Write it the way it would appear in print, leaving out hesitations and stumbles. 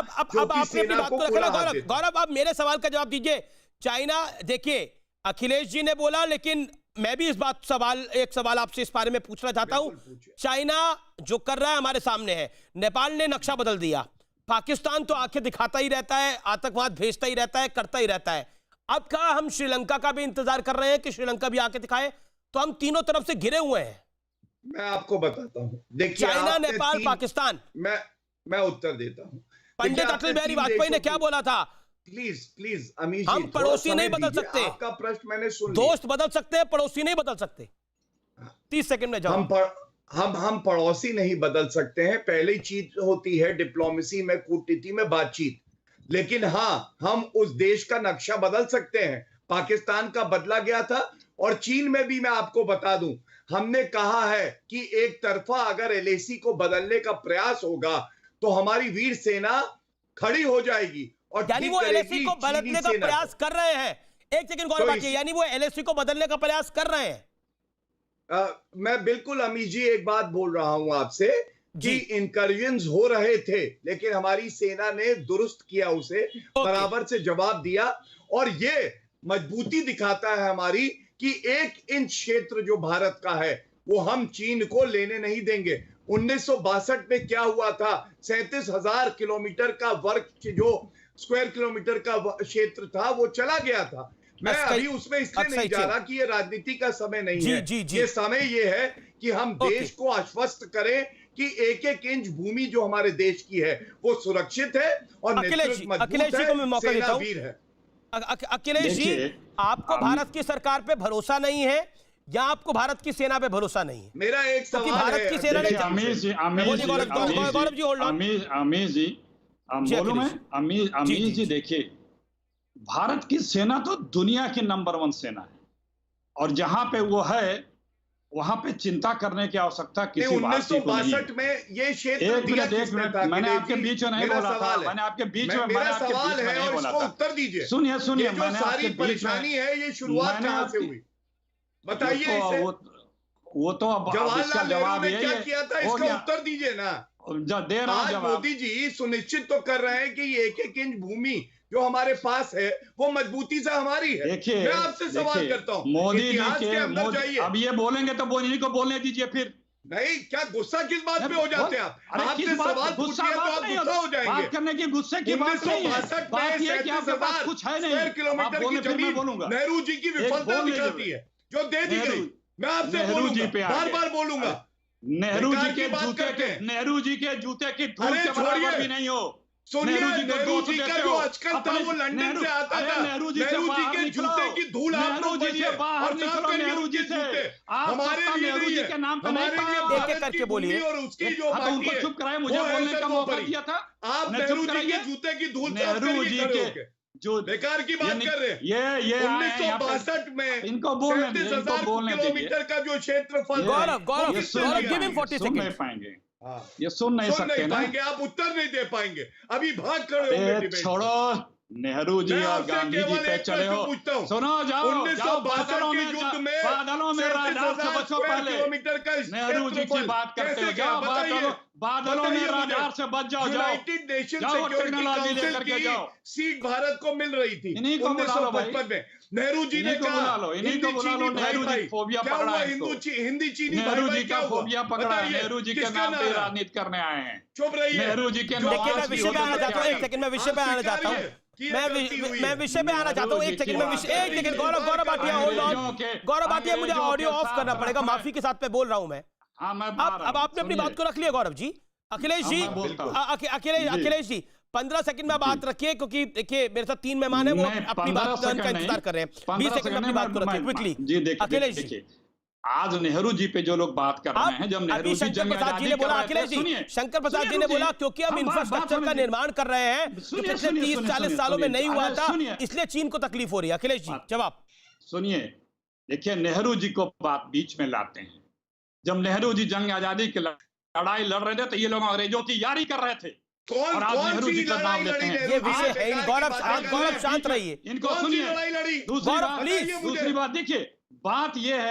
अब आपने अपनी बात को रखा गौरव। गौरव, अब मेरे सवाल का जवाब दीजिए। चाइना, देखिए अखिलेश जी ने बोला, लेकिन मैं भी एक सवाल आपसे इस बारे में पूछना चाहता हूं। चाइना जो कर रहा है हमारे सामने है। नेपाल ने नक्शा बदल दिया, पाकिस्तान तो आंखें दिखाता ही रहता है, आतंकवाद भेजता ही रहता है, करता ही रहता है। अब कहा हम श्रीलंका का भी इंतजार कर रहे हैं कि श्रीलंका भी आके दिखाए, तो हम तीनों तरफ से घिरे हुए हैं। मैं आपको बताता हूं, देखिए चाइना, नेपाल, पाकिस्तान। मैं उत्तर देता हूं। पंडित अटल बिहारी वाजपेयी ने क्या बोला था? प्लीज अमीश, हम पड़ोसी नहीं बदल सकते। आपका प्रश्न मैंने सुन लिया। दोस्त बदल सकते हैं, पड़ोसी नहीं बदल सकते। 30 सेकंड में जवाब। हम पड़ोसी नहीं बदल सकते हैं। पहली चीज होती है डिप्लोमेसी में, कूटनीति में बातचीत। लेकिन हाँ, हम उस देश का नक्शा बदल सकते हैं। पाकिस्तान का बदला गया था, और चीन में भी मैं आपको बता दूं, हमने कहा है कि एक तरफा अगर एलएसी को बदलने का प्रयास होगा तो हमारी वीर सेना खड़ी हो जाएगी और यानी वो एलएसी को बदलने का प्रयास कर रहे हैं। एक सेकंड गौरव बाकी, यानी वो एलएसी को बदलने का प्रयास कर रहे हैं। मैं बिल्कुल अमीश जी एक बात बोल रहा हूं आपसे कि इंकर्जन्स हो रहे थे, लेकिन हमारी सेना ने दुरुस्त किया, उसे बराबर से जवाब दिया। और ये मजबूती दिखाता है हमारी कि 1 इंच क्षेत्र जो भारत का है वो हम चीन को लेने नहीं देंगे। 1962 में क्या हुआ था? 37,000 किलोमीटर का जो स्क्वायर किलोमीटर का क्षेत्र था वो चला गया था। मैं अभी उसमें इसलिए नहीं जा रहा कि ये राजनीति का समय नहीं है। ये समय ये है कि हम देश को आश्वस्त करें कि 1-1 इंच भूमि जो हमारे देश की है वो सुरक्षित है और नेतृत्व मजबूत है, सेना वीर है। अखिलेश जी, आपको भारत की सरकार पे भरोसा नहीं है या आपको भारत की सेना पे भरोसा नहीं है? मेरा एक सवाल है। भारत की सेना ने गौरव जी होल्ड ऑन। अमीश जी बोलूं मैं? अमीश जी देखिए, भारत की सेना तो दुनिया की नंबर 1 सेना है, और जहां पे वो है वहां पे चिंता करने की आवश्यकता किसी भारतीय को नहीं है। 1962 में ये क्षेत्र मैंने आपके बीच में नहीं बोला था। मैंने आपके बीच में नहीं बोला था। उत्तर दीजिए। सुनिए, मैंने सारी परेशानी है, ये शुरुआत कहां से हुई बताइए इसे। वो तो अब इसका जवाब ने क्या किया था, इसका उत्तर दीजिए ना। दे रहा हूं जवाब। मोदी जी सुनिश्चित तो कर रहे हैं कि 1-1 इंच भूमि जो हमारे पास है वो मजबूती से हमारी है। देखिए, मैं आपसे सवाल करता हूं, मोदी जी के अंदर जाइए। अब ये बोलेंगे तो इन्हीं को बोलने दीजिए फिर। नहीं, क्या गुस्सा किस बात पे हो जाते हैं आप? आपसे सवाल पूछ लिया तो आप गुस्सा हो जाएंगे। बात करने की गुस्से की बात नहीं है। बात ये है कि आपके पास कुछ है नहीं। किलोमीटर की जमीन नेहरू जी की विफलता दिखाती है जो दे दी गई। मैं आपसे बार-बार बोलूंगा, नेहरू जी के जूते की धूल के बराबर भी नहीं हो। सोनिया, नेहरू जी का जो आजकल था वो लंदन से आता था। नेहरू जी के जूते की धूल आप लोग बचिए और नेहरू जी से हमारे लिए के नाम पे नहीं करके बोलिए। और उसकी जो उनको चुप कराए, मुझे बोलने का मौका दिया था। आप नेहरू जी के जूते की धूल, नेहरू जी के जो बेकार की बात कर रहे हैं। ये 1962 में इनको बोलने 37,000 किलोमीटर का जो क्षेत्रफल, गौरव गिव हिम 40 सुन नहीं पाएंगे, ये सुन नहीं सकते ना। आप उत्तर नहीं दे पाएंगे, अभी भाग खड़े होंगे। छोड़ो, नेहरू जी और गांधी जी पे चले हो। सुनो, जाओ 1962 के युद्ध में बादलों में राडार से बचो। पहले किलोमीटर का नेहरू जी की बात करते हो, जाओ बादलों में राडार से बच जाओ। यूनाइटेड नेशन सिक्योरिटी काउंसिल की सीट भारत को मिल रही थी 1955 में। नेहरू जी ने कहा, इन्हीं को बुला लो। नेहरू जी फोबिया पकड़ा है, हिंदी चीनी नेहरू जी का फोबिया पकड़ा है। नेहरू जी के नाम पे राजनीति करने आए हैं। चुप रहिए। नेहरू जी के विषय पे आना चाहता हूँ। 1 सेकंड में विषय पे आना चाहता हूँ। मैं विषय पे आना चाहता हूँ। 1 सेकंड में एक second Gaurav Bhatia hold on. Gaurav Bhatia, मुझे ऑडियो ऑफ करना पड़ेगा, माफी के साथ पे बोल रहा हूँ मैं। अब आपने अपनी बात को रख लिया गौरव जी। अखिलेश जी, अखिलेश जी 15 सेकंड में बात रखिए, क्योंकि देखिए मेरे साथ 3 मेहमान हैं, वो अपनी बात का इंतजार कर रहे हैं। 20 सेकंड में अपनी बात को रखिए क्विकली। अखिलेश जी, आज नेहरू जी पे जो लोग बात कर रहे हैं, जब नेहरू जी शंकर प्रसाद जी ने बोला, अखिलेश जी, शंकर प्रसाद जी ने बोला क्योंकि हम इंफ्रास्ट्रक्चर का निर्माण कर रहे हैं जो पिछले 30-40 सालों में नहीं हुआ था, इसलिए चीन को तकलीफ हो रही है। अखिलेश जी जवाब सुनिए। देखिए, नेहरू जी को बात बीच में लाते हैं। जब नेहरू जी जंग आजादी की लड़ाई लड़ रहे थे तो ये लोग अंग्रेजों की यारी कर रहे थे। और आज नेहरू जी का नाम लेते हैं। ये विषय है। गौरव शांत रहिए। इनको सुनिए। दूसरी बात देखिए, बात ये है